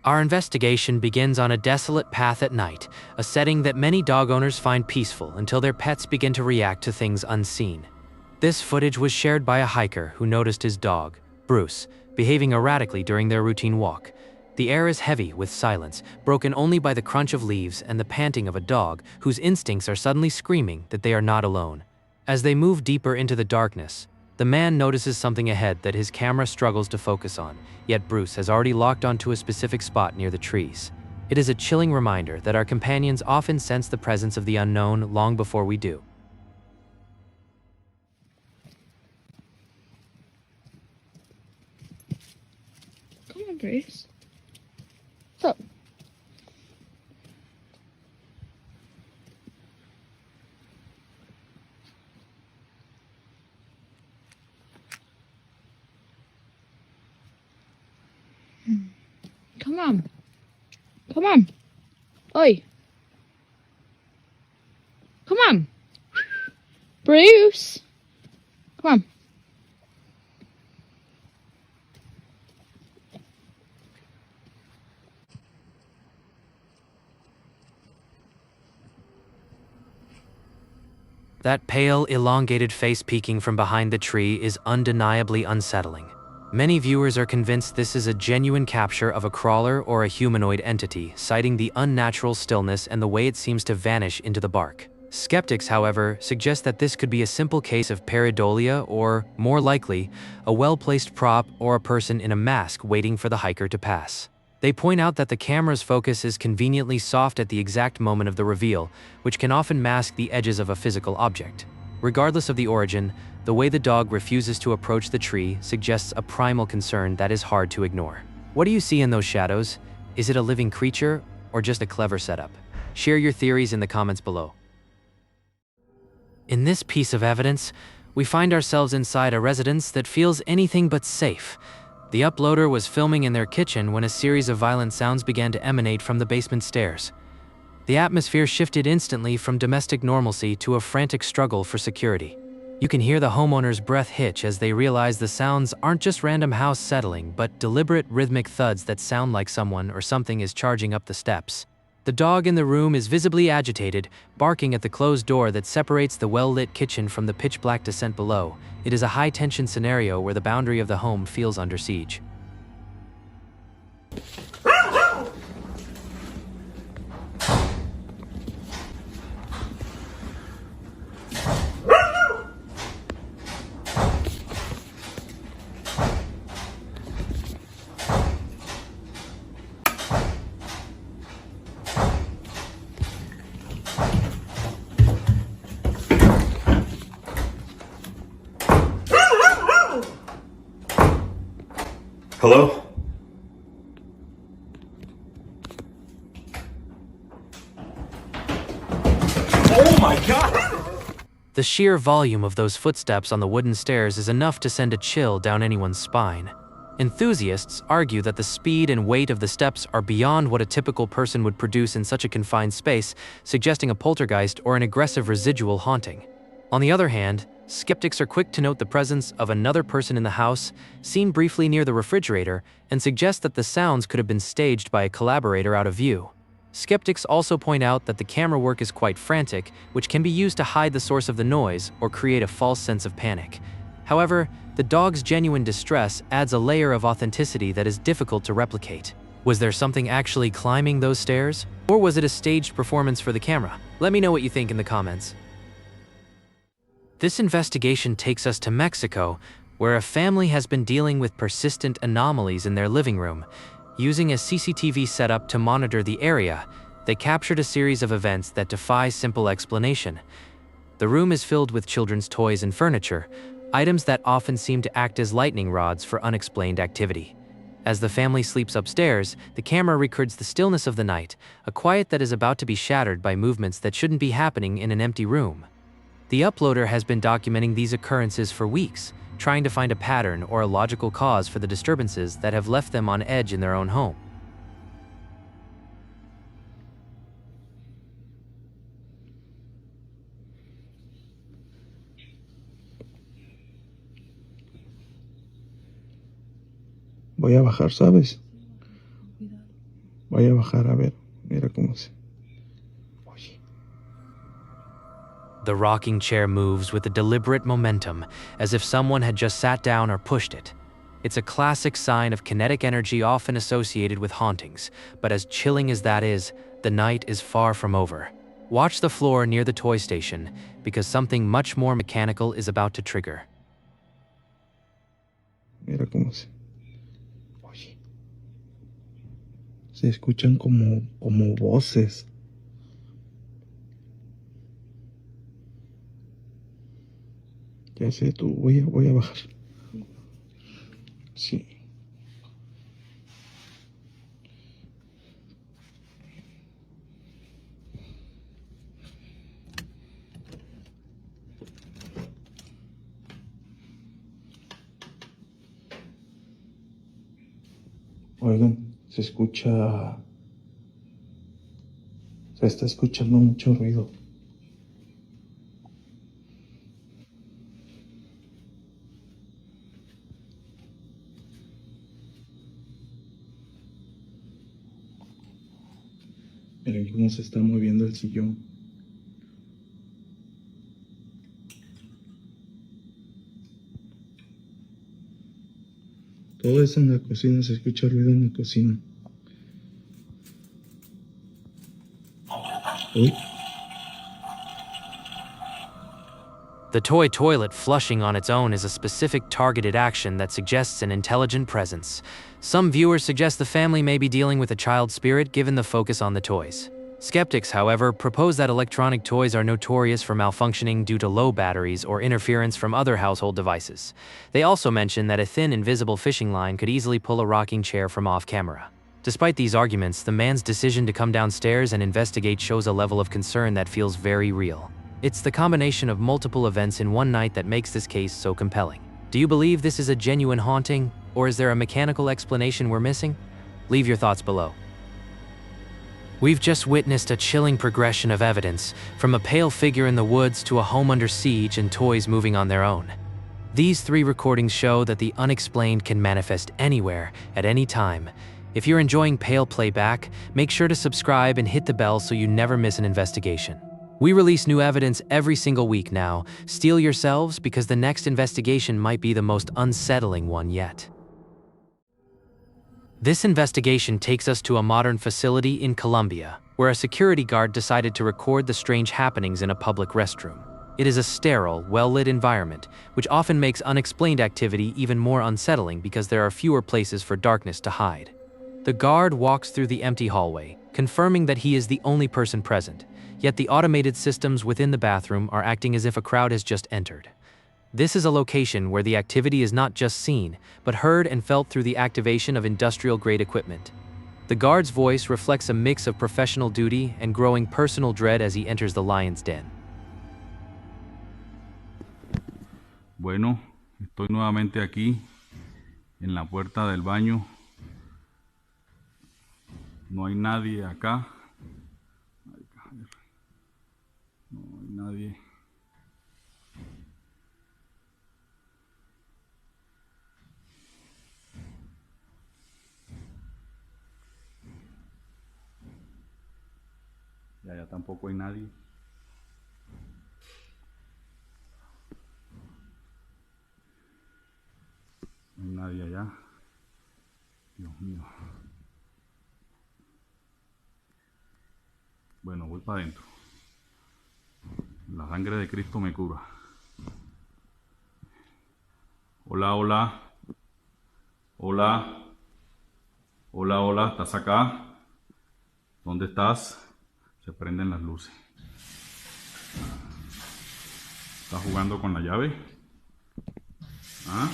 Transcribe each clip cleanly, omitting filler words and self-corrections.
Our investigation begins on a desolate path at night, a setting that many dog owners find peaceful until their pets begin to react to things unseen. This footage was shared by a hiker who noticed his dog, Bruce, behaving erratically during their routine walk. The air is heavy with silence, broken only by the crunch of leaves and the panting of a dog whose instincts are suddenly screaming that they are not alone. As they move deeper into the darkness, the man notices something ahead that his camera struggles to focus on, yet Bruce has already locked onto a specific spot near the trees. It is a chilling reminder that our companions often sense the presence of the unknown long before we do. Come on, Bruce. What's up? Come on. Come on. Oi. Come on. Bruce. Come on. That pale, elongated face peeking from behind the tree is undeniably unsettling. Many viewers are convinced this is a genuine capture of a crawler or a humanoid entity, citing the unnatural stillness and the way it seems to vanish into the bark. Skeptics, however, suggest that this could be a simple case of pareidolia or, more likely, a well-placed prop or a person in a mask waiting for the hiker to pass. They point out that the camera's focus is conveniently soft at the exact moment of the reveal, which can often mask the edges of a physical object. Regardless of the origin, the way the dog refuses to approach the tree suggests a primal concern that is hard to ignore. What do you see in those shadows? Is it a living creature or just a clever setup? Share your theories in the comments below. In this piece of evidence, we find ourselves inside a residence that feels anything but safe. The uploader was filming in their kitchen when a series of violent sounds began to emanate from the basement stairs. The atmosphere shifted instantly from domestic normalcy to a frantic struggle for security. You can hear the homeowner's breath hitch as they realize the sounds aren't just random house settling, but deliberate rhythmic thuds that sound like someone or something is charging up the steps. The dog in the room is visibly agitated, barking at the closed door that separates the well-lit kitchen from the pitch-black descent below. It is a high-tension scenario where the boundary of the home feels under siege. Hello? Oh my God! The sheer volume of those footsteps on the wooden stairs is enough to send a chill down anyone's spine. Enthusiasts argue that the speed and weight of the steps are beyond what a typical person would produce in such a confined space, suggesting a poltergeist or an aggressive residual haunting. On the other hand, skeptics are quick to note the presence of another person in the house, seen briefly near the refrigerator, and suggest that the sounds could have been staged by a collaborator out of view. Skeptics also point out that the camera work is quite frantic, which can be used to hide the source of the noise or create a false sense of panic. However, the dog's genuine distress adds a layer of authenticity that is difficult to replicate. Was there something actually climbing those stairs? Or was it a staged performance for the camera? Let me know what you think in the comments. This investigation takes us to Mexico, where a family has been dealing with persistent anomalies in their living room. Using a CCTV setup to monitor the area, they captured a series of events that defy simple explanation. The room is filled with children's toys and furniture, items that often seem to act as lightning rods for unexplained activity. As the family sleeps upstairs, the camera records the stillness of the night, a quiet that is about to be shattered by movements that shouldn't be happening in an empty room. The uploader has been documenting these occurrences for weeks, trying to find a pattern or a logical cause for the disturbances that have left them on edge in their own home. Voy a bajar, ¿sabes? Voy a bajar a ver. Mira cómo se... Oye. The rocking chair moves with a deliberate momentum, as if someone had just sat down or pushed it. It's a classic sign of kinetic energy often associated with hauntings, but as chilling as that is, the night is far from over. Watch the floor near the toy station, because something much more mechanical is about to trigger. Mira cómo se... Oye. Se escuchan como voces. Ya sé, tú, voy a bajar. Sí. Oigan, se escucha... Se está escuchando mucho ruido. Miren cómo se está moviendo el sillón. Todo eso en la cocina, se escucha ruido en la cocina. Uy. The toy toilet flushing on its own is a specific targeted action that suggests an intelligent presence. Some viewers suggest the family may be dealing with a child spirit given the focus on the toys. Skeptics, however, propose that electronic toys are notorious for malfunctioning due to low batteries or interference from other household devices. They also mention that a thin, invisible fishing line could easily pull a rocking chair from off-camera. Despite these arguments, the man's decision to come downstairs and investigate shows a level of concern that feels very real. It's the combination of multiple events in one night that makes this case so compelling. Do you believe this is a genuine haunting, or is there a mechanical explanation we're missing? Leave your thoughts below. We've just witnessed a chilling progression of evidence, from a pale figure in the woods to a home under siege and toys moving on their own. These 3 recordings show that the unexplained can manifest anywhere, at any time. If you're enjoying Pale Playback, make sure to subscribe and hit the bell so you never miss an investigation. We release new evidence every single week now. Steel yourselves, because the next investigation might be the most unsettling one yet. This investigation takes us to a modern facility in Colombia, where a security guard decided to record the strange happenings in a public restroom. It is a sterile, well-lit environment, which often makes unexplained activity even more unsettling because there are fewer places for darkness to hide. The guard walks through the empty hallway, confirming that he is the only person present, yet the automated systems within the bathroom are acting as if a crowd has just entered. This is a location where the activity is not just seen, but heard and felt through the activation of industrial-grade equipment. The guard's voice reflects a mix of professional duty and growing personal dread as he enters the lion's den. Bueno, estoy nuevamente aquí, en la puerta del baño. No hay nadie acá. No hay nadie. Ya tampoco hay nadie. No hay nadie allá. Dios mío. Bueno, voy para adentro. La sangre de Cristo me cura. Hola, hola. Hola. Hola, hola. ¿Estás acá? ¿Dónde estás? Se prenden las luces. ¿Estás jugando con la llave? ¿Ah?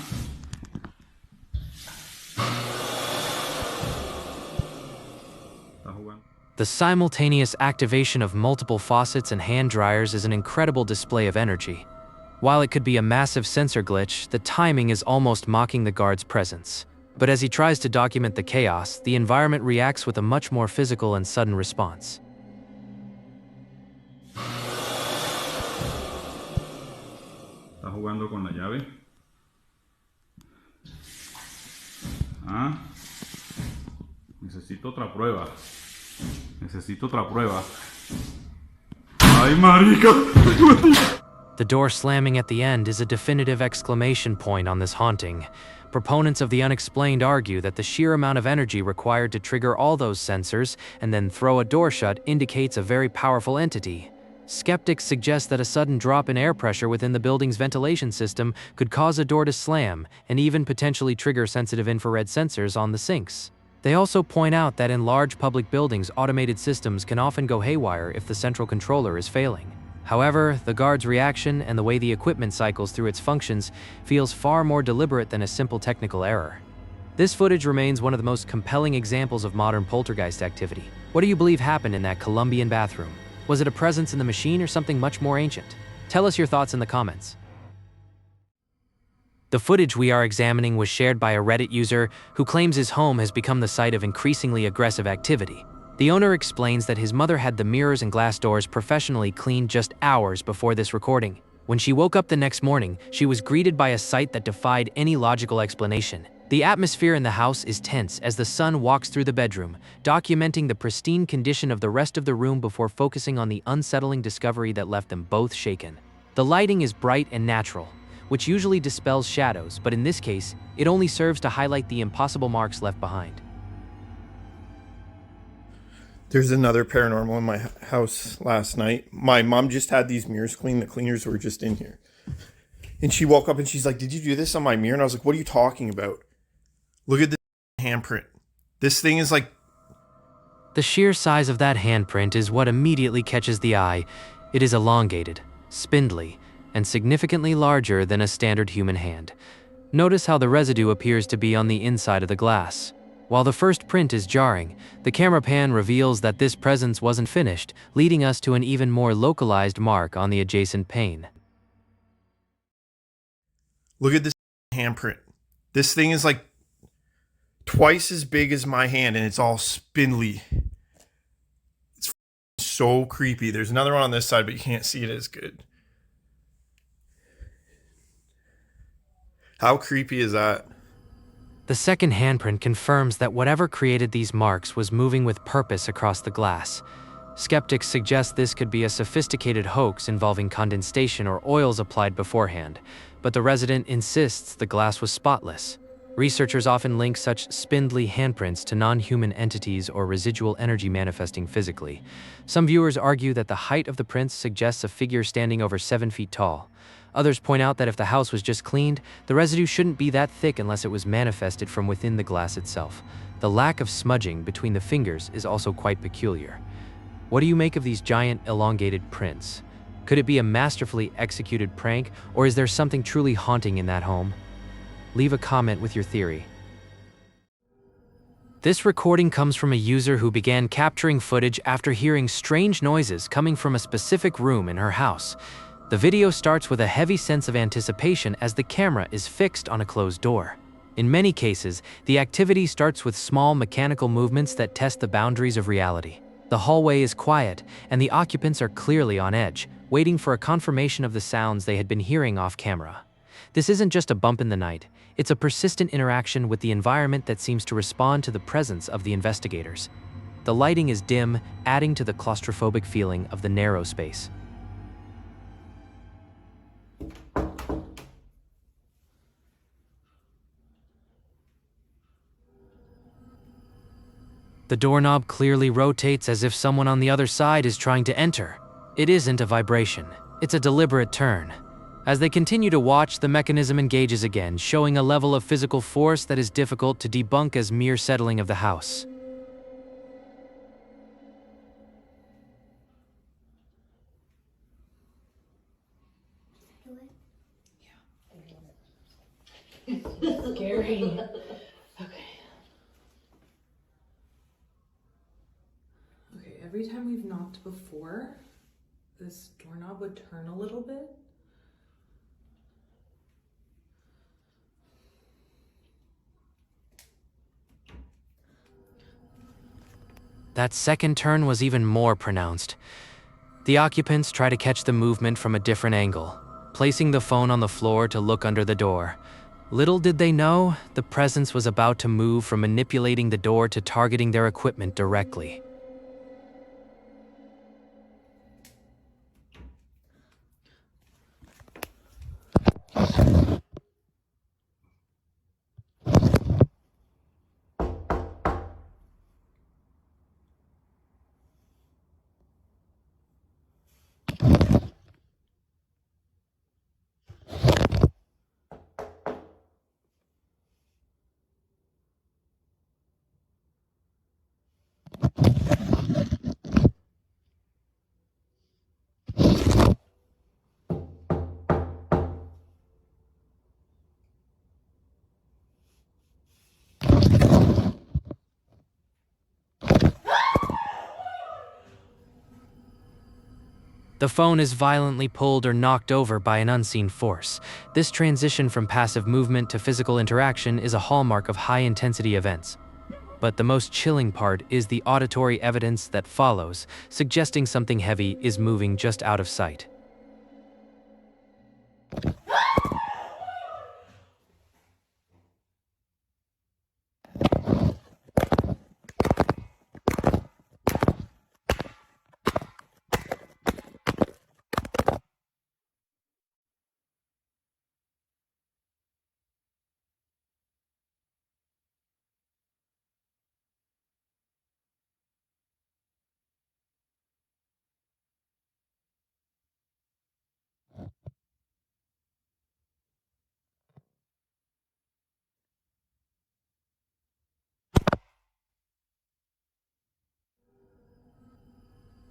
¿Estás jugando? The simultaneous activation of multiple faucets and hand dryers is an incredible display of energy. While it could be a massive sensor glitch, the timing is almost mocking the guard's presence. But as he tries to document the chaos, the environment reacts with a much more physical and sudden response. ¿Estás jugando con la llave? ¿Ah? Necesito otra prueba. Necesito otra prueba. ¡Ay, marica! The door slamming at the end is a definitive exclamation point on this haunting. Proponents of the unexplained argue that the sheer amount of energy required to trigger all those sensors and then throw a door shut indicates a very powerful entity. Skeptics suggest that a sudden drop in air pressure within the building's ventilation system could cause a door to slam and even potentially trigger sensitive infrared sensors on the sinks. They also point out that in large public buildings, automated systems can often go haywire if the central controller is failing. However, the guard's reaction and the way the equipment cycles through its functions feels far more deliberate than a simple technical error. This footage remains one of the most compelling examples of modern poltergeist activity. What do you believe happened in that Colombian bathroom? Was it a presence in the machine or something much more ancient? Tell us your thoughts in the comments. The footage we are examining was shared by a Reddit user who claims his home has become the site of increasingly aggressive activity. The owner explains that his mother had the mirrors and glass doors professionally cleaned just hours before this recording. When she woke up the next morning, she was greeted by a sight that defied any logical explanation. The atmosphere in the house is tense as the son walks through the bedroom, documenting the pristine condition of the rest of the room before focusing on the unsettling discovery that left them both shaken. The lighting is bright and natural, which usually dispels shadows, but in this case, it only serves to highlight the impossible marks left behind. There's another paranormal in my house last night. My mom just had these mirrors cleaned. The cleaners were just in here. And she woke up and she's like, "Did you do this on my mirror?" And I was like, "What are you talking about? Look at this handprint. This thing is like..." The sheer size of that handprint is what immediately catches the eye. It is elongated, spindly, and significantly larger than a standard human hand. Notice how the residue appears to be on the inside of the glass. While the first print is jarring, the camera pan reveals that this presence wasn't finished, leading us to an even more localized mark on the adjacent pane. Look at this handprint. This thing is like twice as big as my hand and it's all spindly. It's so creepy. There's another one on this side, but you can't see it as good. How creepy is that? The second handprint confirms that whatever created these marks was moving with purpose across the glass. Skeptics suggest this could be a sophisticated hoax involving condensation or oils applied beforehand, but the resident insists the glass was spotless. Researchers often link such spindly handprints to non-human entities or residual energy manifesting physically. Some viewers argue that the height of the prints suggests a figure standing over 7 feet tall. Others point out that if the house was just cleaned, the residue shouldn't be that thick unless it was manifested from within the glass itself. The lack of smudging between the fingers is also quite peculiar. What do you make of these giant, elongated prints? Could it be a masterfully executed prank, or is there something truly haunting in that home? Leave a comment with your theory. This recording comes from a user who began capturing footage after hearing strange noises coming from a specific room in her house. The video starts with a heavy sense of anticipation as the camera is fixed on a closed door. In many cases, the activity starts with small mechanical movements that test the boundaries of reality. The hallway is quiet, and the occupants are clearly on edge, waiting for a confirmation of the sounds they had been hearing off camera. This isn't just a bump in the night, it's a persistent interaction with the environment that seems to respond to the presence of the investigators. The lighting is dim, adding to the claustrophobic feeling of the narrow space. The doorknob clearly rotates as if someone on the other side is trying to enter. It isn't a vibration, it's a deliberate turn. As they continue to watch, the mechanism engages again, showing a level of physical force that is difficult to debunk as mere settling of the house. Scary. Okay, every time we've knocked before, this doorknob would turn a little bit. That second turn was even more pronounced. The occupants try to catch the movement from a different angle, placing the phone on the floor to look under the door. Little did they know, the presence was about to move from manipulating the door to targeting their equipment directly. The phone is violently pulled or knocked over by an unseen force. This transition from passive movement to physical interaction is a hallmark of high-intensity events. But the most chilling part is the auditory evidence that follows, suggesting something heavy is moving just out of sight.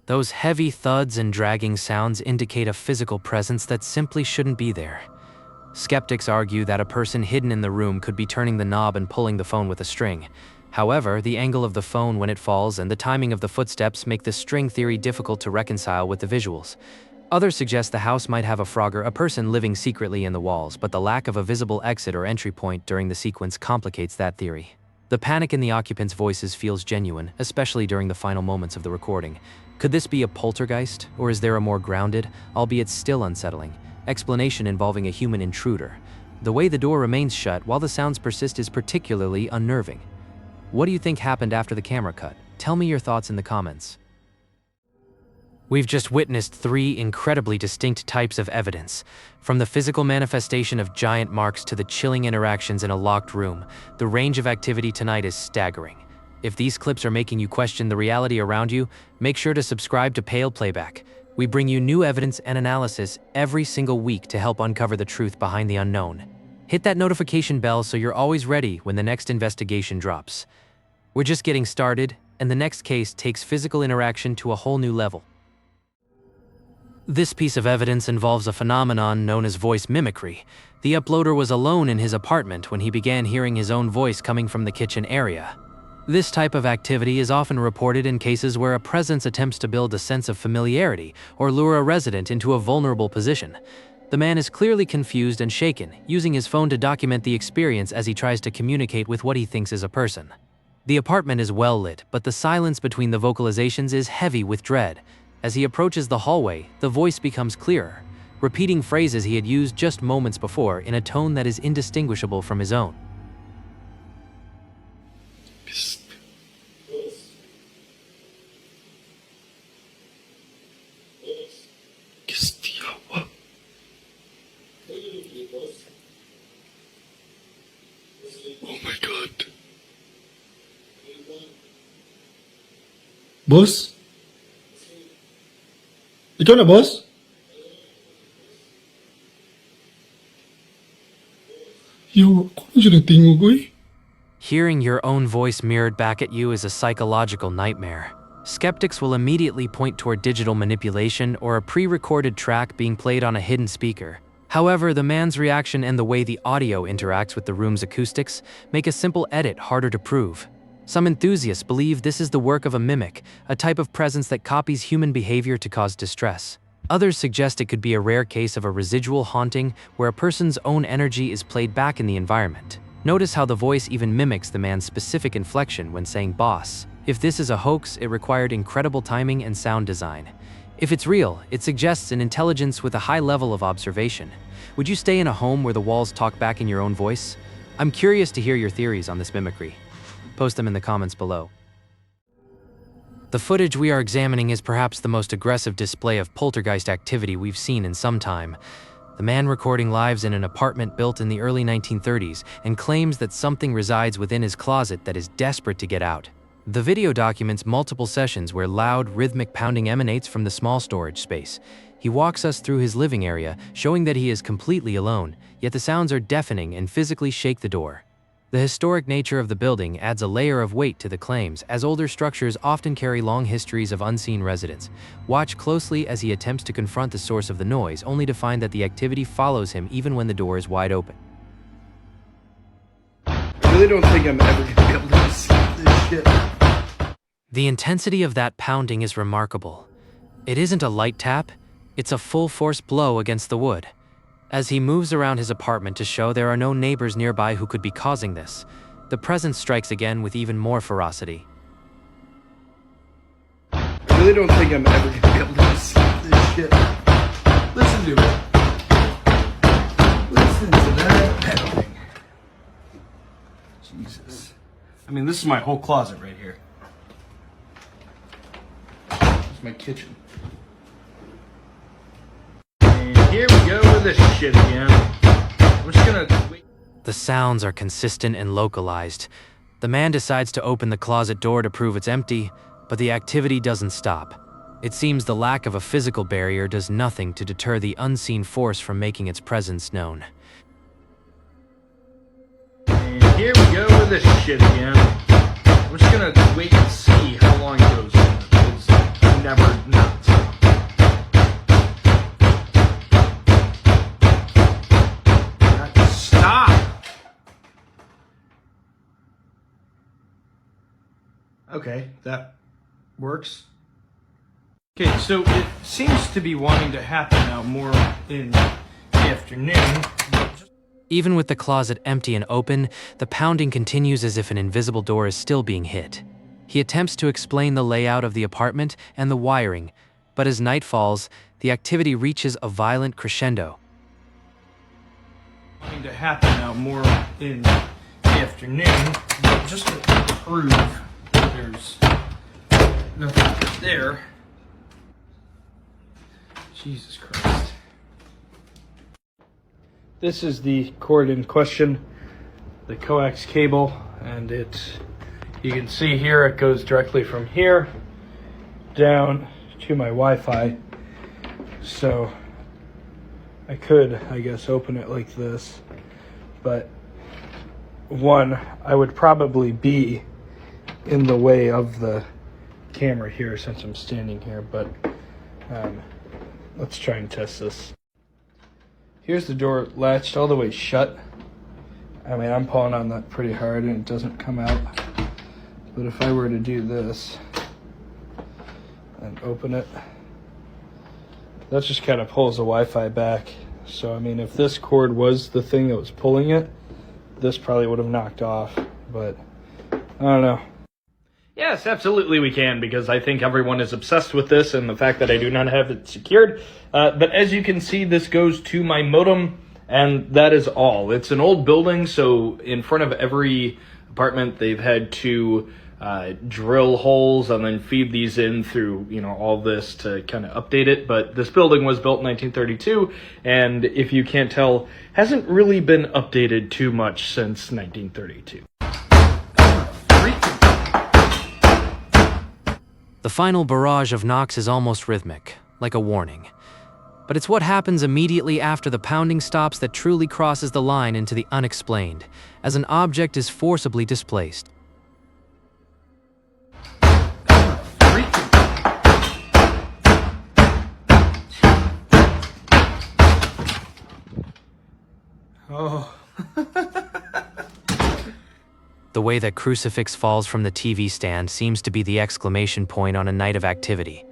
Those heavy thuds and dragging sounds indicate a physical presence that simply shouldn't be there. Skeptics argue that a person hidden in the room could be turning the knob and pulling the phone with a string. However, the angle of the phone when it falls and the timing of the footsteps make the string theory difficult to reconcile with the visuals. Others suggest the house might have a Frogger, a person living secretly in the walls, but the lack of a visible exit or entry point during the sequence complicates that theory. The panic in the occupants' voices feels genuine, especially during the final moments of the recording. Could this be a poltergeist, or is there a more grounded, albeit still unsettling, explanation involving a human intruder? The way the door remains shut while the sounds persist is particularly unnerving. What do you think happened after the camera cut? Tell me your thoughts in the comments. We've just witnessed 3 incredibly distinct types of evidence. From the physical manifestation of giant marks to the chilling interactions in a locked room, the range of activity tonight is staggering. If these clips are making you question the reality around you, make sure to subscribe to Pale Playback. We bring you new evidence and analysis every single week to help uncover the truth behind the unknown. Hit that notification bell so you're always ready when the next investigation drops. We're just getting started, and the next case takes physical interaction to a whole new level. This piece of evidence involves a phenomenon known as voice mimicry. The uploader was alone in his apartment when he began hearing his own voice coming from the kitchen area. This type of activity is often reported in cases where a presence attempts to build a sense of familiarity or lure a resident into a vulnerable position. The man is clearly confused and shaken, using his phone to document the experience as he tries to communicate with what he thinks is a person. The apartment is well lit, but the silence between the vocalizations is heavy with dread. As he approaches the hallway, the voice becomes clearer, repeating phrases he had used just moments before in a tone that is indistinguishable from his own. Oh my God. Bos? Ikaw na, boss? Yo, kung siya nagtingog, uy? Hearing your own voice mirrored back at you is a psychological nightmare. Skeptics will immediately point toward digital manipulation or a pre-recorded track being played on a hidden speaker. However, the man's reaction and the way the audio interacts with the room's acoustics make a simple edit harder to prove. Some enthusiasts believe this is the work of a mimic, a type of presence that copies human behavior to cause distress. Others suggest it could be a rare case of a residual haunting where a person's own energy is played back in the environment. Notice how the voice even mimics the man's specific inflection when saying boss. If this is a hoax, it required incredible timing and sound design. If it's real, it suggests an intelligence with a high level of observation. Would you stay in a home where the walls talk back in your own voice? I'm curious to hear your theories on this mimicry. Post them in the comments below. The footage we are examining is perhaps the most aggressive display of poltergeist activity we've seen in some time. The man recording lives in an apartment built in the early 1930s and claims that something resides within his closet that is desperate to get out. The video documents multiple sessions where loud, rhythmic pounding emanates from the small storage space. He walks us through his living area, showing that he is completely alone, yet the sounds are deafening and physically shake the door. The historic nature of the building adds a layer of weight to the claims, as older structures often carry long histories of unseen residents. Watch closely as he attempts to confront the source of the noise, only to find that the activity follows him even when the door is wide open. I really don't think I'm ever gonna be able to escape this shit. The intensity of that pounding is remarkable. It isn't a light tap, It's a full-force blow against the wood. As he moves around his apartment to show there are no neighbors nearby who could be causing this, the presence strikes again with even more ferocity. I really don't think I'm ever gonna be able to stop this shit. Listen to it. Listen to that pounding. Jesus. I mean, this is my whole closet right here. This is my kitchen. And here we go with this shit again. I'm just gonna wait. The sounds are consistent and localized. The man decides to open the closet door to prove it's empty, but the activity doesn't stop. It seems the lack of a physical barrier does nothing to deter the unseen force from making its presence known. And here we go with this shit again. I'm just gonna wait and see how long it goes on. It's never not stop. Stop! Okay, that works. Okay, so it seems to be wanting to happen now more in the afternoon. Even with the closet empty and open, the pounding continues as if an invisible door is still being hit. He attempts to explain the layout of the apartment and the wiring, but as night falls, the activity reaches a violent crescendo. Wanting to happen now more in the afternoon, but just to prove that there's nothing there. Jesus Christ. This is the cord in question, the coax cable, and you can see here it goes directly from here down to my Wi-Fi. So I could, I guess, open it like this, but one, I would probably be in the way of the camera here since I'm standing here, but let's try and test this. Here's the door latched all the way shut. I mean, I'm pulling on that pretty hard and it doesn't come out. But if I were to do this and open it, that just kind of pulls the Wi-Fi back. So, I mean, if this cord was the thing that was pulling it, this probably would have knocked off. But, I don't know. Yes, absolutely we can, because I think everyone is obsessed with this and the fact that I do not have it secured. But as you can see, this goes to my modem, and that is all. It's an old building, so in front of every apartment, they've had to drill holes and then feed these in through, all this to kind of update it. But this building was built in 1932, and if you can't tell, hasn't really been updated too much since 1932. The final barrage of knocks is almost rhythmic, like a warning. But it's what happens immediately after the pounding stops that truly crosses the line into the unexplained, as an object is forcibly displaced. Oh. The way that crucifix falls from the TV stand seems to be the exclamation point on a night of activity.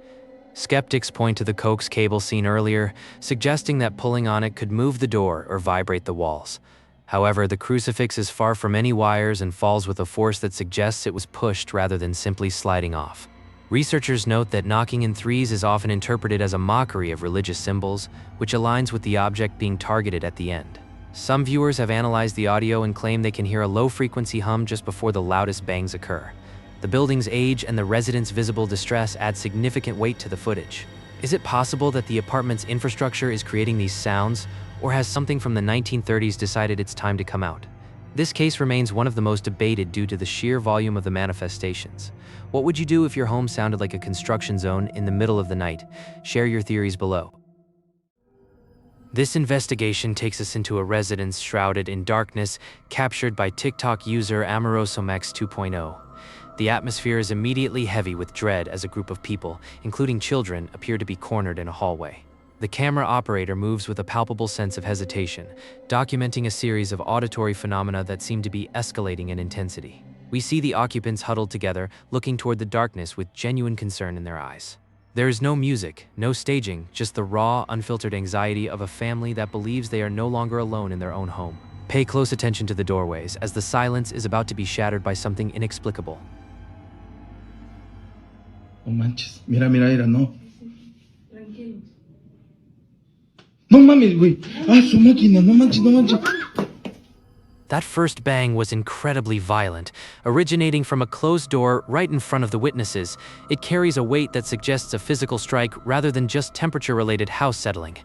Skeptics point to the coax cable seen earlier, suggesting that pulling on it could move the door or vibrate the walls. However, the crucifix is far from any wires and falls with a force that suggests it was pushed rather than simply sliding off. Researchers note that knocking in threes is often interpreted as a mockery of religious symbols, which aligns with the object being targeted at the end. Some viewers have analyzed the audio and claim they can hear a low-frequency hum just before the loudest bangs occur. The building's age and the residents' visible distress add significant weight to the footage. Is it possible that the apartment's infrastructure is creating these sounds, or has something from the 1930s decided it's time to come out? This case remains one of the most debated due to the sheer volume of the manifestations. What would you do if your home sounded like a construction zone in the middle of the night? Share your theories below. This investigation takes us into a residence shrouded in darkness, captured by TikTok user Amorosomex 2.0. The atmosphere is immediately heavy with dread as a group of people, including children, appear to be cornered in a hallway. The camera operator moves with a palpable sense of hesitation, documenting a series of auditory phenomena that seem to be escalating in intensity. We see the occupants huddled together, looking toward the darkness with genuine concern in their eyes. There is no music, no staging, just the raw, unfiltered anxiety of a family that believes they are no longer alone in their own home. Pay close attention to the doorways, as the silence is about to be shattered by something inexplicable. No manches. Mira, mira, no. No mames, güey. Ah, su máquina. No manches, no manches. That first bang was incredibly violent, originating from a closed door right in front of the witnesses. It carries a weight that suggests a physical strike rather than just temperature-related house settling.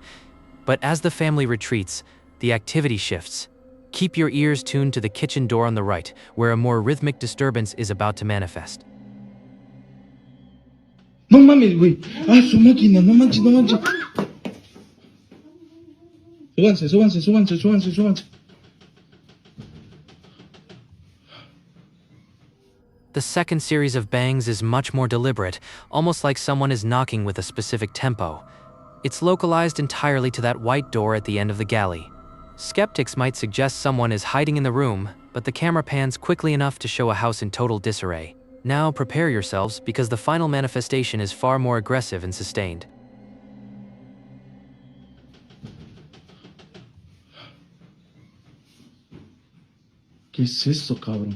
But as the family retreats, the activity shifts. Keep your ears tuned to the kitchen door on the right, where a more rhythmic disturbance is about to manifest. No mames, güey. Ah, su máquina. No manches, no manches. Súbanse, súbanse, súbanse, súbanse, súbanse. The second series of bangs is much more deliberate, almost like someone is knocking with a specific tempo. It's localized entirely to that white door at the end of the galley. Skeptics might suggest someone is hiding in the room, but the camera pans quickly enough to show a house in total disarray. Now prepare yourselves, because the final manifestation is far more aggressive and sustained. ¿Qué es eso, cabrón?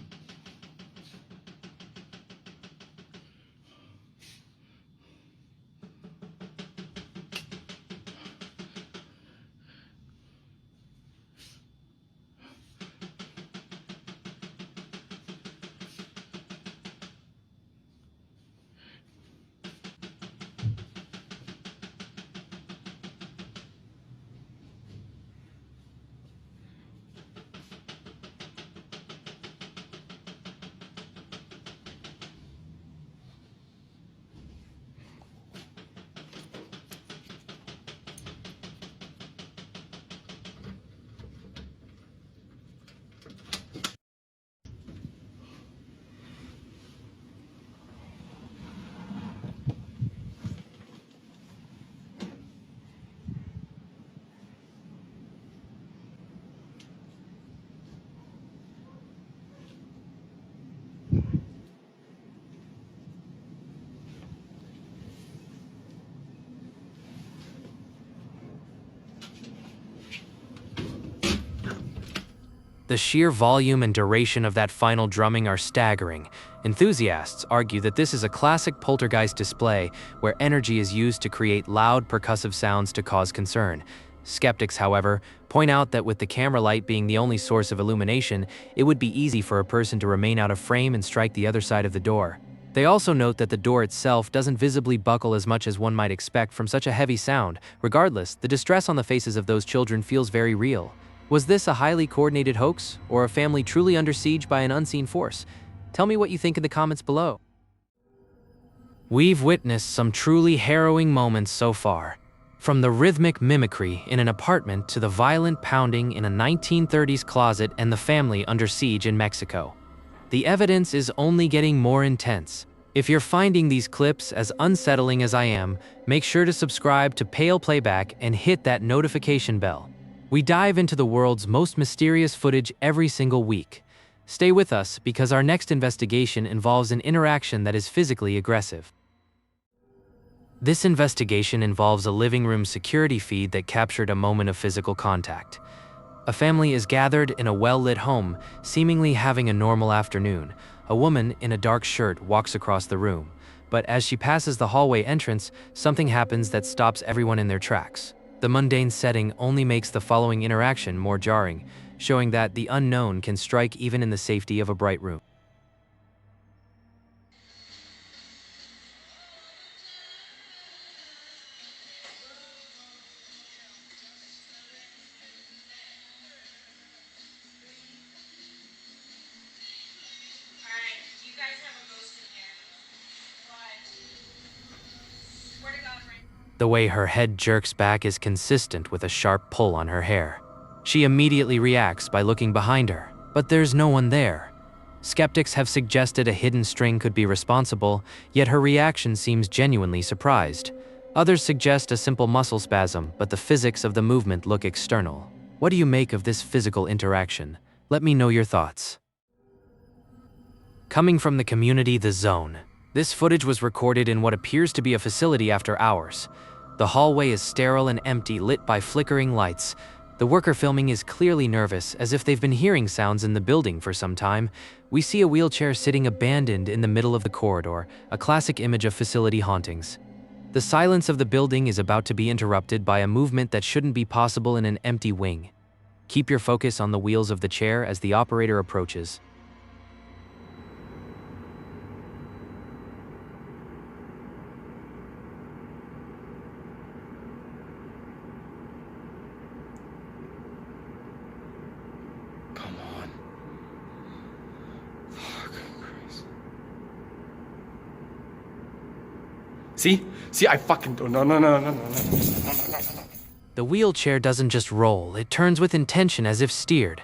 The sheer volume and duration of that final drumming are staggering. Enthusiasts argue that this is a classic poltergeist display where energy is used to create loud percussive sounds to cause concern. Skeptics, however, point out that with the camera light being the only source of illumination, it would be easy for a person to remain out of frame and strike the other side of the door. They also note that the door itself doesn't visibly buckle as much as one might expect from such a heavy sound. Regardless, the distress on the faces of those children feels very real. Was this a highly coordinated hoax, or a family truly under siege by an unseen force? Tell me what you think in the comments below. We've witnessed some truly harrowing moments so far. From the rhythmic mimicry in an apartment to the violent pounding in a 1930s closet and the family under siege in Mexico. The evidence is only getting more intense. If you're finding these clips as unsettling as I am, make sure to subscribe to Pale Playback and hit that notification bell. We dive into the world's most mysterious footage every single week. Stay with us, because our next investigation involves an interaction that is physically aggressive. This investigation involves a living room security feed that captured a moment of physical contact. A family is gathered in a well-lit home, seemingly having a normal afternoon. A woman in a dark shirt walks across the room, but as she passes the hallway entrance, something happens that stops everyone in their tracks. The mundane setting only makes the following interaction more jarring, showing that the unknown can strike even in the safety of a bright room. The way her head jerks back is consistent with a sharp pull on her hair. She immediately reacts by looking behind her, but there's no one there. Skeptics have suggested a hidden string could be responsible, yet her reaction seems genuinely surprised. Others suggest a simple muscle spasm, but the physics of the movement look external. What do you make of this physical interaction? Let me know your thoughts. Coming from the community The Zone, This footage was recorded in what appears to be a facility after hours. The hallway is sterile and empty, lit by flickering lights. The worker filming is clearly nervous, as if they've been hearing sounds in the building for some time. We see a wheelchair sitting abandoned in the middle of the corridor, a classic image of facility hauntings. The silence of the building is about to be interrupted by a movement that shouldn't be possible in an empty wing. Keep your focus on the wheels of the chair as the operator approaches. Come on. Fuck, Christ. See? See, I fucking don't. No. The wheelchair doesn't just roll, it turns with intention as if steered.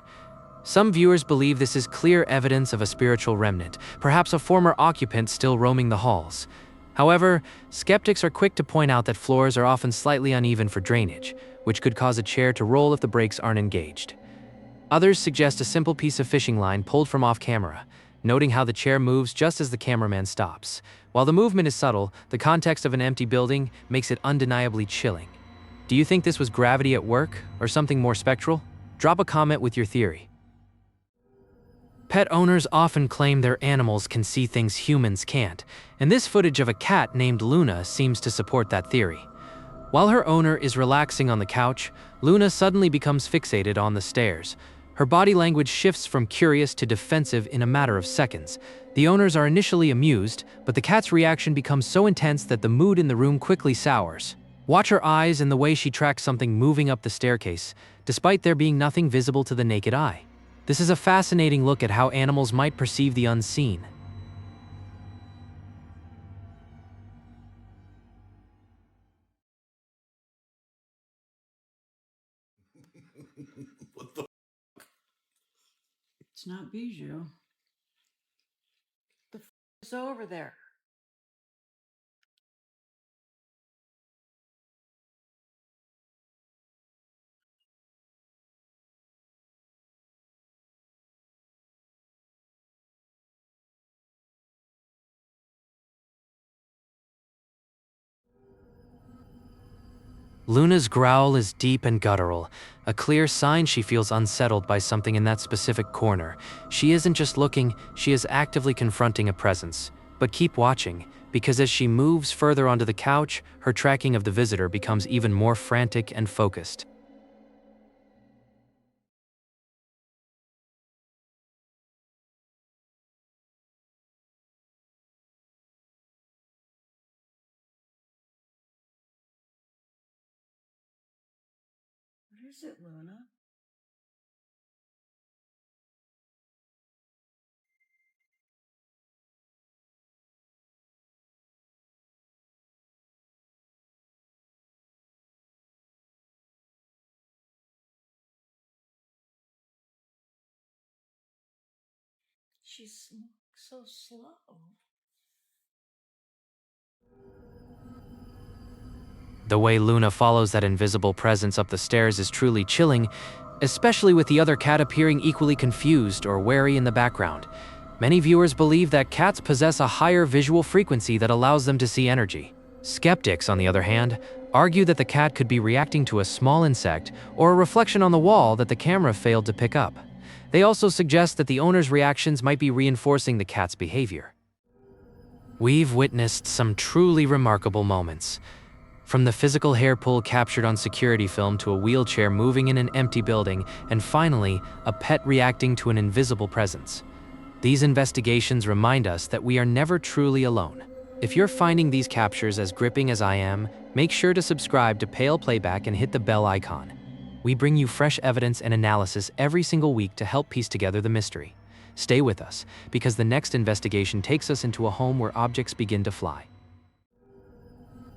Some viewers believe this is clear evidence of a spiritual remnant, perhaps a former occupant still roaming the halls. However, skeptics are quick to point out that floors are often slightly uneven for drainage, which could cause a chair to roll if the brakes aren't engaged. Others suggest a simple piece of fishing line pulled from off-camera, noting how the chair moves just as the cameraman stops. While the movement is subtle, the context of an empty building makes it undeniably chilling. Do you think this was gravity at work, or something more spectral? Drop a comment with your theory. Pet owners often claim their animals can see things humans can't, and this footage of a cat named Luna seems to support that theory. While her owner is relaxing on the couch, Luna suddenly becomes fixated on the stairs. Her body language shifts from curious to defensive in a matter of seconds. The owners are initially amused, but the cat's reaction becomes so intense that the mood in the room quickly sours. Watch her eyes and the way she tracks something moving up the staircase, despite there being nothing visible to the naked eye. This is a fascinating look at how animals might perceive the unseen. It's not Bijou. The is over there. Luna's growl is deep and guttural, a clear sign she feels unsettled by something in that specific corner. She isn't just looking, she is actively confronting a presence. But keep watching, because as she moves further onto the couch, her tracking of the visitor becomes even more frantic and focused. What is it, Luna? She's so slow. The way Luna follows that invisible presence up the stairs is truly chilling, especially with the other cat appearing equally confused or wary in the background. Many viewers believe that cats possess a higher visual frequency that allows them to see energy. Skeptics, on the other hand, argue that the cat could be reacting to a small insect or a reflection on the wall that the camera failed to pick up. They also suggest that the owner's reactions might be reinforcing the cat's behavior. We've witnessed some truly remarkable moments. From the physical hair pull captured on security film to a wheelchair moving in an empty building, and finally, a pet reacting to an invisible presence. These investigations remind us that we are never truly alone. If you're finding these captures as gripping as I am, make sure to subscribe to Pale Playback and hit the bell icon. We bring you fresh evidence and analysis every single week to help piece together the mystery. Stay with us, because the next investigation takes us into a home where objects begin to fly.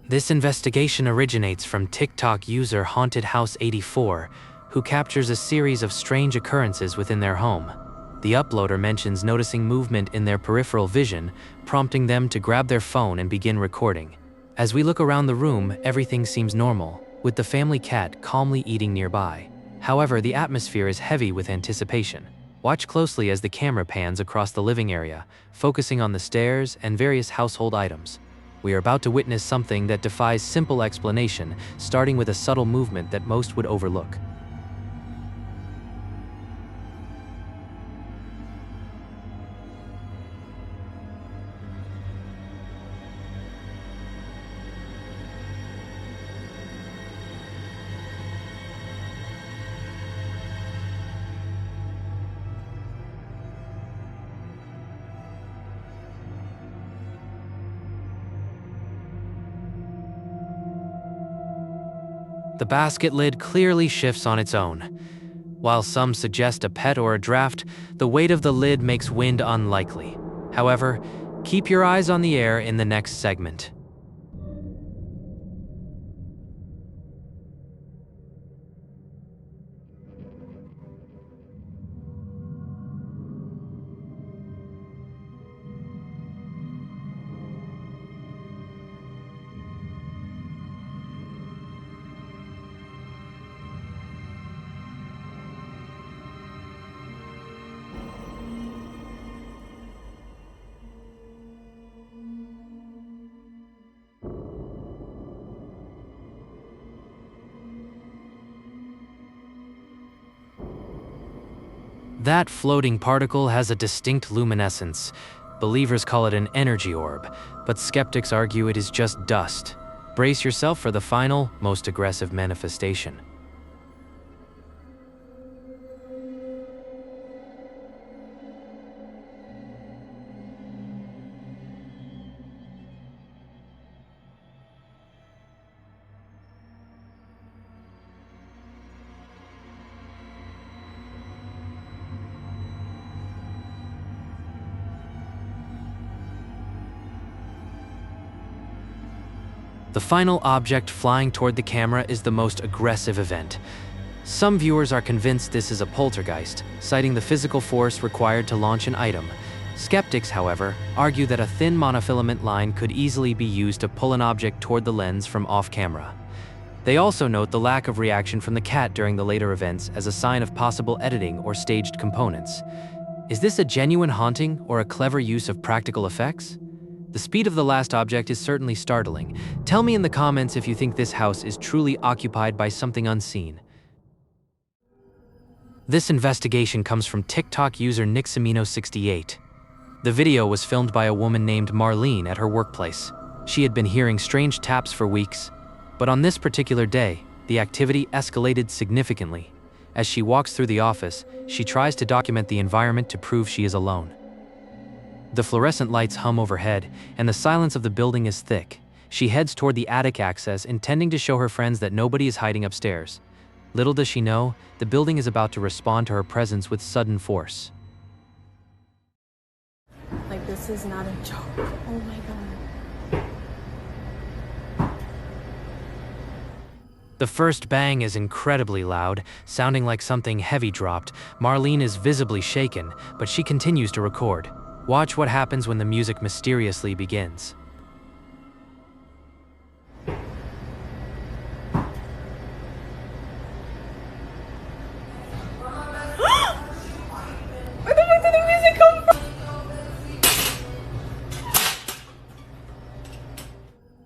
This investigation originates from TikTok user Haunted House 84, who captures a series of strange occurrences within their home. The uploader mentions noticing movement in their peripheral vision, prompting them to grab their phone and begin recording. As we look around the room, everything seems normal, with the family cat calmly eating nearby. However, the atmosphere is heavy with anticipation. Watch closely as the camera pans across the living area, focusing on the stairs and various household items. We are about to witness something that defies simple explanation, starting with a subtle movement that most would overlook. The basket lid clearly shifts on its own. While some suggest a pet or a draft, the weight of the lid makes wind unlikely. However, keep your eyes on the air in the next segment. That floating particle has a distinct luminescence. Believers call it an energy orb, but skeptics argue it is just dust. Brace yourself for the final, most aggressive manifestation. The final object flying toward the camera is the most aggressive event. Some viewers are convinced this is a poltergeist, citing the physical force required to launch an item. Skeptics, however, argue that a thin monofilament line could easily be used to pull an object toward the lens from off-camera. They also note the lack of reaction from the cat during the later events as a sign of possible editing or staged components. Is this a genuine haunting or a clever use of practical effects? The speed of the last object is certainly startling. Tell me in the comments if you think this house is truly occupied by something unseen. This investigation comes from TikTok user Nixamino68. The video was filmed by a woman named Marlene at her workplace. She had been hearing strange taps for weeks, but on this particular day, the activity escalated significantly. As she walks through the office, she tries to document the environment to prove she is alone. The fluorescent lights hum overhead, and the silence of the building is thick. She heads toward the attic access, intending to show her friends that nobody is hiding upstairs. Little does she know, the building is about to respond to her presence with sudden force. Like, this is not a joke. Oh my god. The first bang is incredibly loud, sounding like something heavy dropped. Marlene is visibly shaken, but she continues to record. Watch what happens when the music mysteriously begins. Where the fuck did the music come from?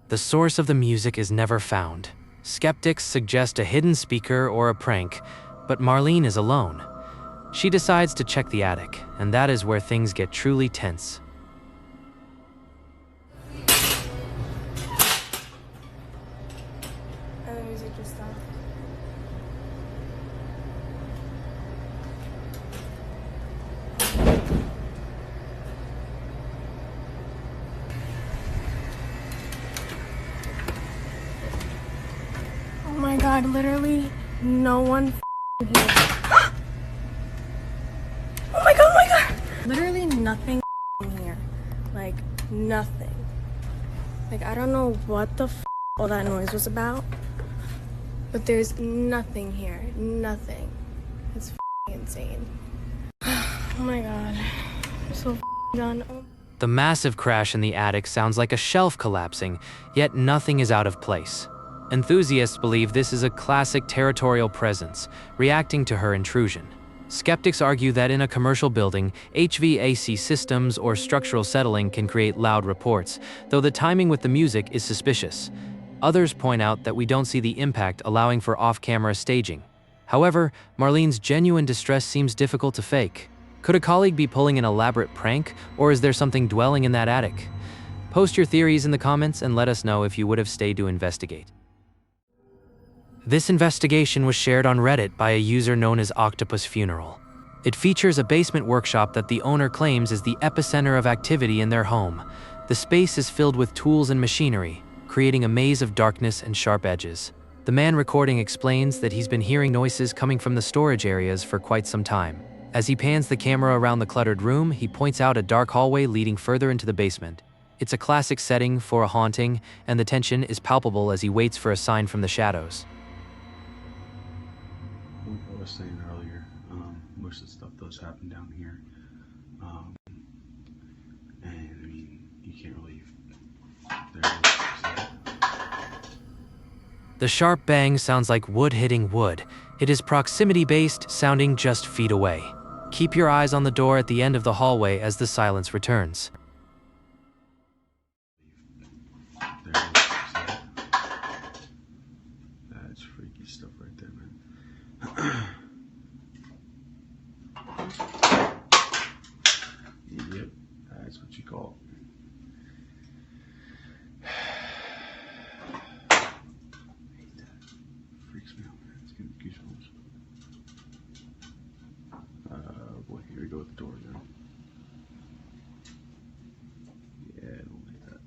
The source of the music is never found. Skeptics suggest a hidden speaker or a prank, but Marlene is alone. She decides to check the attic, and that is where things get truly tense. And the music just stopped. Oh my god, literally no one here. Oh my god! Literally nothing here. Like, nothing. Like, I don't know what the all that noise was about, but there's nothing here. Nothing. It's insane. Oh my god. I'm so done. Oh. The massive crash in the attic sounds like a shelf collapsing, yet nothing is out of place. Enthusiasts believe this is a classic territorial presence, reacting to her intrusion. Skeptics argue that in a commercial building, HVAC systems or structural settling can create loud reports, though the timing with the music is suspicious. Others point out that we don't see the impact, allowing for off-camera staging. However, Marlene's genuine distress seems difficult to fake. Could a colleague be pulling an elaborate prank, or is there something dwelling in that attic? Post your theories in the comments and let us know if you would have stayed to investigate. This investigation was shared on Reddit by a user known as Octopus Funeral. It features a basement workshop that the owner claims is the epicenter of activity in their home. The space is filled with tools and machinery, creating a maze of darkness and sharp edges. The man recording explains that he's been hearing noises coming from the storage areas for quite some time. As he pans the camera around the cluttered room, he points out a dark hallway leading further into the basement. It's a classic setting for a haunting, and the tension is palpable as he waits for a sign from the shadows. Like I was saying earlier, most of the stuff does happen down here. And I mean, you can't really... The sharp bang sounds like wood hitting wood. It is proximity-based, sounding just feet away. Keep your eyes on the door at the end of the hallway as the silence returns. That's freaky stuff right there, man. Yep, that's what you call it. I hate that. Freaks me out, man. It's giving me goosebumps. Boy, here we go with the door now. Yeah, I don't like that.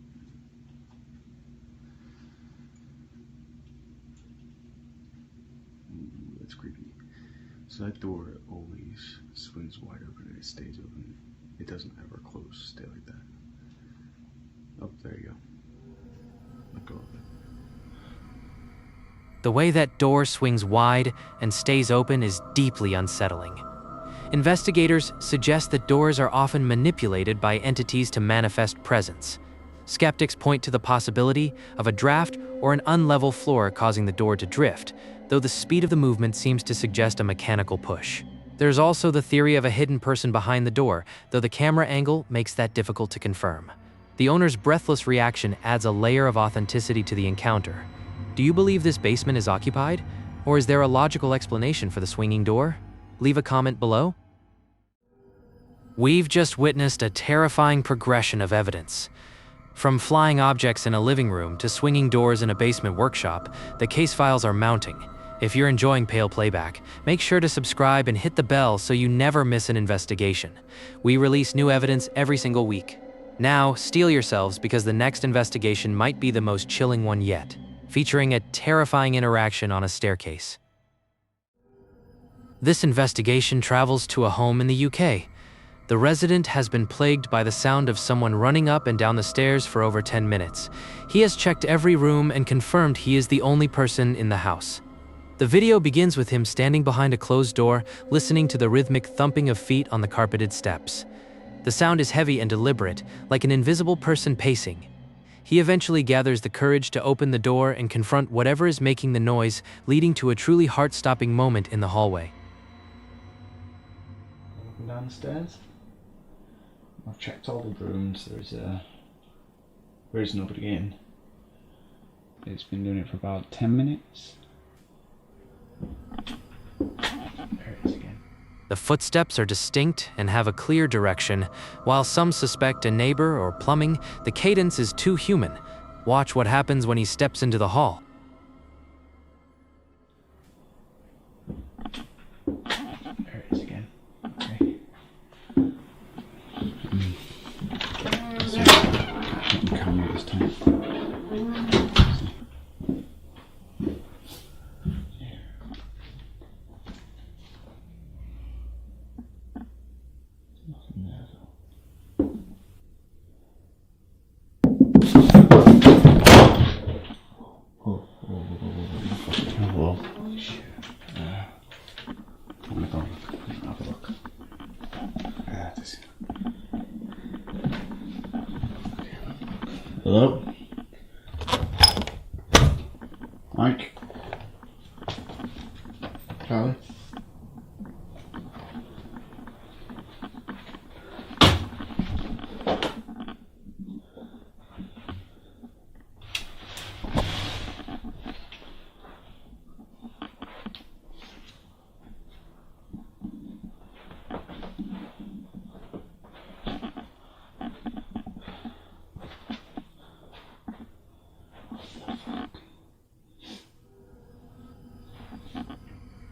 Ooh, that's creepy. So that door always swings wide open and it stays open. It doesn't ever close, stay like that. Oh, there you go. Let go of it. The way that door swings wide and stays open is deeply unsettling. Investigators suggest that doors are often manipulated by entities to manifest presence. Skeptics point to the possibility of a draft or an unlevel floor causing the door to drift, though the speed of the movement seems to suggest a mechanical push. There's also the theory of a hidden person behind the door, though the camera angle makes that difficult to confirm. The owner's breathless reaction adds a layer of authenticity to the encounter. Do you believe this basement is occupied? Or is there a logical explanation for the swinging door? Leave a comment below. We've just witnessed a terrifying progression of evidence. From flying objects in a living room to swinging doors in a basement workshop, the case files are mounting. If you're enjoying Pale Playback, make sure to subscribe and hit the bell so you never miss an investigation. We release new evidence every single week. Now, steel yourselves because the next investigation might be the most chilling one yet, featuring a terrifying interaction on a staircase. This investigation travels to a home in the UK. The resident has been plagued by the sound of someone running up and down the stairs for over 10 minutes. He has checked every room and confirmed he is the only person in the house. The video begins with him standing behind a closed door, listening to the rhythmic thumping of feet on the carpeted steps. The sound is heavy and deliberate, like an invisible person pacing. He eventually gathers the courage to open the door and confront whatever is making the noise, leading to a truly heart-stopping moment in the hallway. Walking down the stairs. I've checked all the rooms. There's nobody in. It's been doing it for about 10 minutes. There it is again. The footsteps are distinct and have a clear direction. While some suspect a neighbor or plumbing, the cadence is too human. Watch what happens when he steps into the hall. There it is again. Okay. Camera this time. Hello? Mike? Charlie?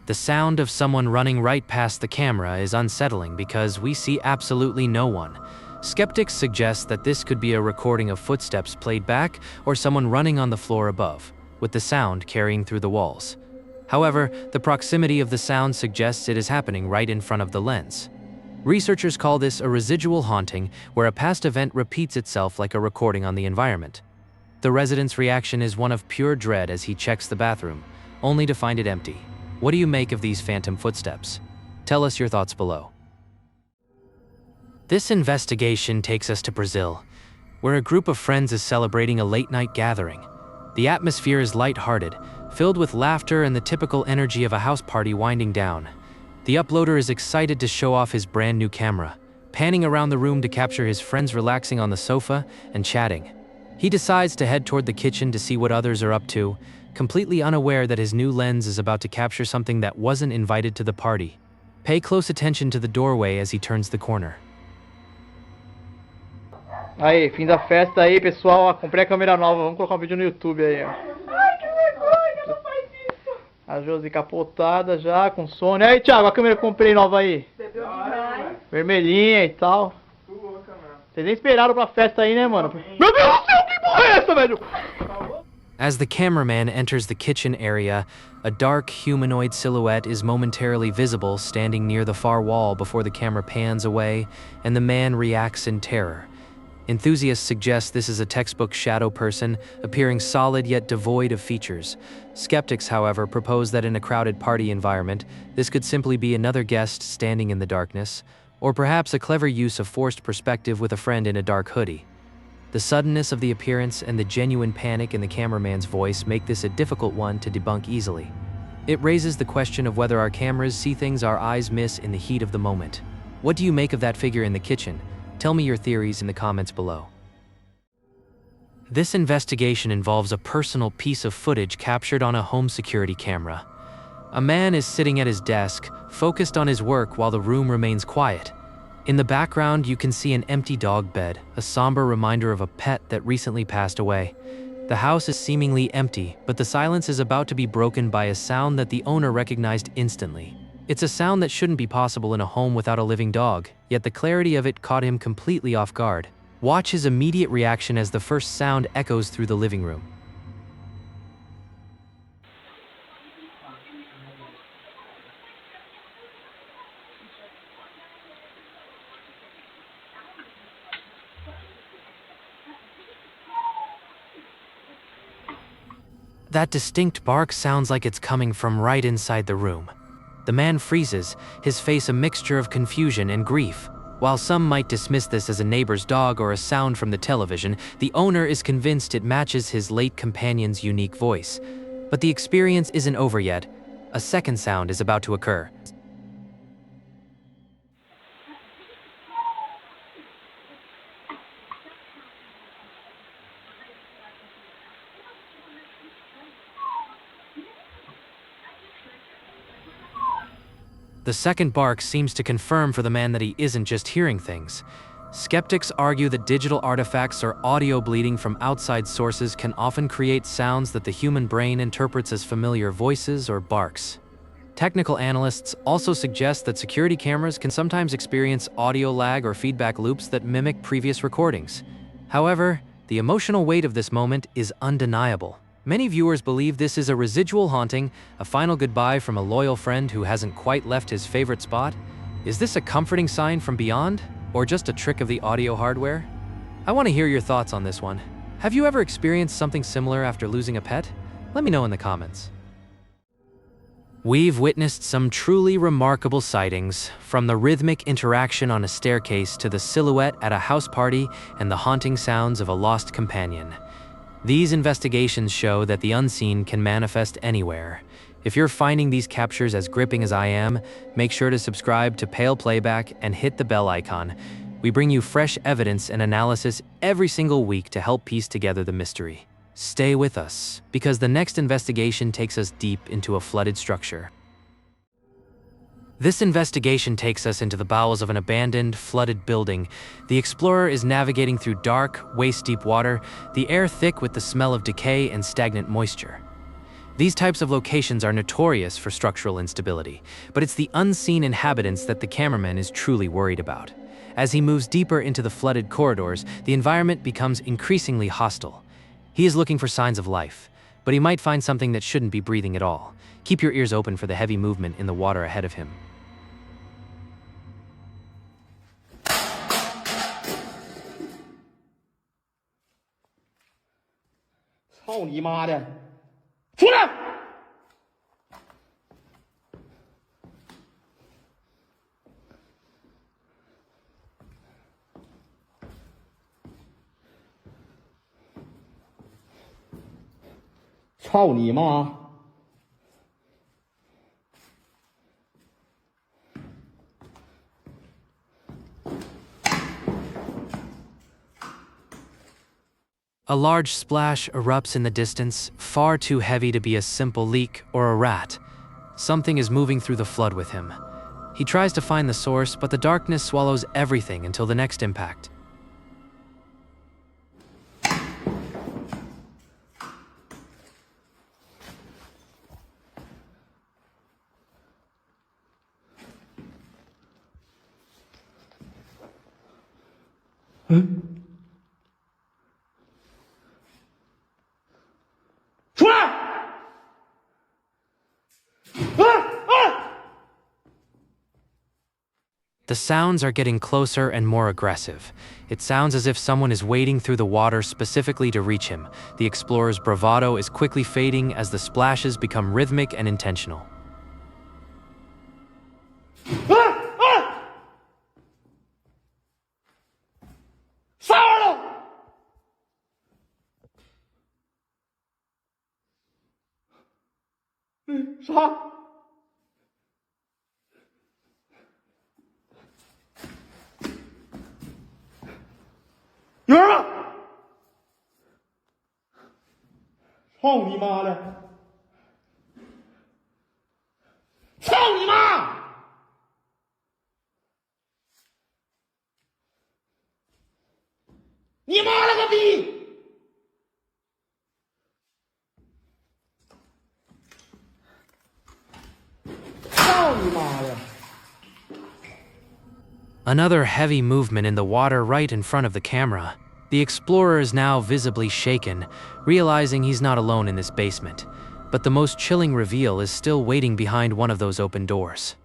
The sound of someone running right past the camera is unsettling because we see absolutely no one. Skeptics suggest that this could be a recording of footsteps played back or someone running on the floor above, with the sound carrying through the walls. However, the proximity of the sound suggests it is happening right in front of the lens. Researchers call this a residual haunting, where a past event repeats itself like a recording on the environment. The resident's reaction is one of pure dread as he checks the bathroom, only to find it empty. What do you make of these phantom footsteps? Tell us your thoughts below. This investigation takes us to Brazil, where a group of friends is celebrating a late-night gathering. The atmosphere is light-hearted, filled with laughter and the typical energy of a house party winding down. The uploader is excited to show off his brand new camera, panning around the room to capture his friends relaxing on the sofa and chatting. He decides to head toward the kitchen to see what others are up to, completely unaware that his new lens is about to capture something that wasn't invited to the party. Pay close attention to the doorway as he turns the corner. Aí, fim da festa aí, pessoal. Comprei a câmera nova. Vamos colocar um vídeo no YouTube aí, ó. Ai, que vergonha, não faz isso. A Josi capotada já, com sono. E aí, Thiago, a câmera que eu comprei nova aí. Bebeu demais. Vermelhinha e tal. Vocês nem esperaram pra festa aí, né, mano? Meu Deus do céu, que porra é essa, velho? As the cameraman enters the kitchen area, a dark humanoid silhouette is momentarily visible standing near the far wall before the camera pans away, and the man reacts in terror. Enthusiasts suggest this is a textbook shadow person, appearing solid yet devoid of features. Skeptics, however, propose that in a crowded party environment, this could simply be another guest standing in the darkness, or perhaps a clever use of forced perspective with a friend in a dark hoodie. The suddenness of the appearance and the genuine panic in the cameraman's voice make this a difficult one to debunk easily. It raises the question of whether our cameras see things our eyes miss in the heat of the moment. What do you make of that figure in the kitchen? Tell me your theories in the comments below. This investigation involves a personal piece of footage captured on a home security camera. A man is sitting at his desk, focused on his work while the room remains quiet. In the background, you can see an empty dog bed, a somber reminder of a pet that recently passed away. The house is seemingly empty, but the silence is about to be broken by a sound that the owner recognized instantly. It's a sound that shouldn't be possible in a home without a living dog, yet the clarity of it caught him completely off guard. Watch his immediate reaction as the first sound echoes through the living room. That distinct bark sounds like it's coming from right inside the room. The man freezes, his face a mixture of confusion and grief. While some might dismiss this as a neighbor's dog or a sound from the television, the owner is convinced it matches his late companion's unique voice. But the experience isn't over yet. A second sound is about to occur. The second bark seems to confirm for the man that he isn't just hearing things. Skeptics argue that digital artifacts or audio bleeding from outside sources can often create sounds that the human brain interprets as familiar voices or barks. Technical analysts also suggest that security cameras can sometimes experience audio lag or feedback loops that mimic previous recordings. However, the emotional weight of this moment is undeniable. Many viewers believe this is a residual haunting, a final goodbye from a loyal friend who hasn't quite left his favorite spot. Is this a comforting sign from beyond, or just a trick of the audio hardware? I want to hear your thoughts on this one. Have you ever experienced something similar after losing a pet? Let me know in the comments. We've witnessed some truly remarkable sightings, from the rhythmic interaction on a staircase to the silhouette at a house party and the haunting sounds of a lost companion. These investigations show that the unseen can manifest anywhere. If you're finding these captures as gripping as I am, make sure to subscribe to Pale Playback and hit the bell icon. We bring you fresh evidence and analysis every single week to help piece together the mystery. Stay with us, because the next investigation takes us deep into a flooded structure. This investigation takes us into the bowels of an abandoned, flooded building. The explorer is navigating through dark, waist-deep water, the air thick with the smell of decay and stagnant moisture. These types of locations are notorious for structural instability, but it's the unseen inhabitants that the cameraman is truly worried about. As he moves deeper into the flooded corridors, the environment becomes increasingly hostile. He is looking for signs of life, but he might find something that shouldn't be breathing at all. Keep your ears open for the heavy movement in the water ahead of him. A large splash erupts in the distance, far too heavy to be a simple leak or a rat. Something is moving through the flood with him. He tries to find the source, but the darkness swallows everything until the next impact. The sounds are getting closer and more aggressive. It sounds as if someone is wading through the water specifically to reach him. The explorer's bravado is quickly fading as the splashes become rhythmic and intentional. Another heavy movement in the water right in front of the camera. The explorer is now visibly shaken, realizing he's not alone in this basement. But the most chilling reveal is still waiting behind one of those open doors.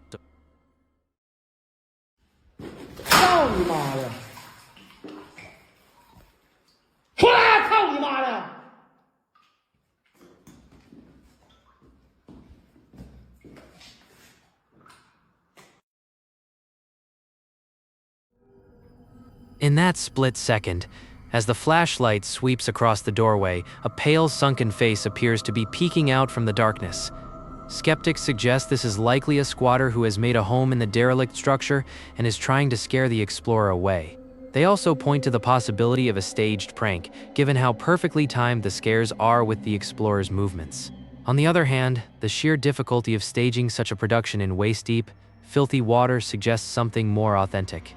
In that split second, as the flashlight sweeps across the doorway, a pale, sunken face appears to be peeking out from the darkness. Skeptics suggest this is likely a squatter who has made a home in the derelict structure and is trying to scare the explorer away. They also point to the possibility of a staged prank, given how perfectly timed the scares are with the explorer's movements. On the other hand, the sheer difficulty of staging such a production in waist-deep, filthy water suggests something more authentic.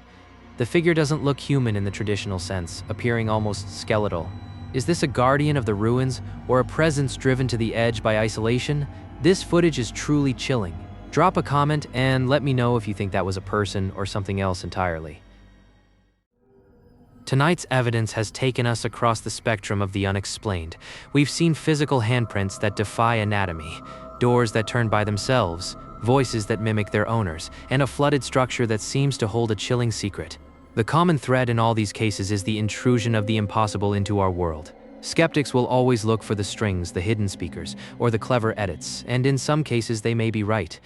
The figure doesn't look human in the traditional sense, appearing almost skeletal. Is this a guardian of the ruins, or a presence driven to the edge by isolation? This footage is truly chilling. Drop a comment and let me know if you think that was a person or something else entirely. Tonight's evidence has taken us across the spectrum of the unexplained. We've seen physical handprints that defy anatomy, doors that turn by themselves, voices that mimic their owners, and a flooded structure that seems to hold a chilling secret. The common thread in all these cases is the intrusion of the impossible into our world. Skeptics will always look for the strings, the hidden speakers, or the clever edits, and in some cases they may be right.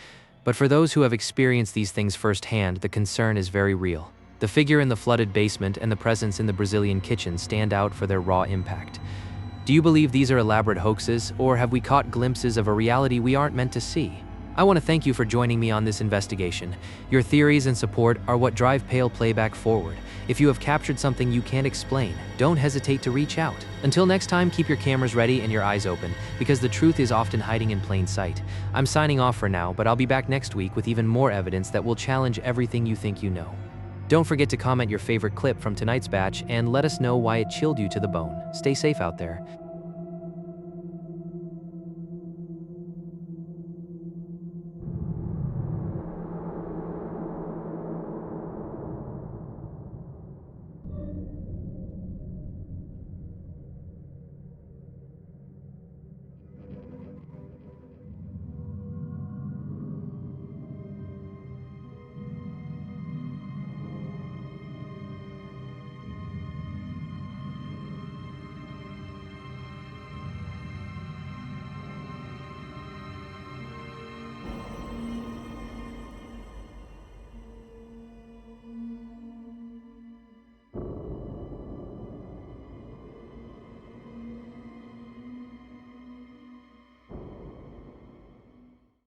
But for those who have experienced these things firsthand, the concern is very real. The figure in the flooded basement and the presence in the Brazilian kitchen stand out for their raw impact. Do you believe these are elaborate hoaxes, or have we caught glimpses of a reality we aren't meant to see? I want to thank you for joining me on this investigation. Your theories and support are what drive Pale Playback forward. If you have captured something you can't explain, don't hesitate to reach out. Until next time, keep your cameras ready and your eyes open, because the truth is often hiding in plain sight. I'm signing off for now, but I'll be back next week with even more evidence that will challenge everything you think you know. Don't forget to comment your favorite clip from tonight's batch and let us know why it chilled you to the bone. Stay safe out there.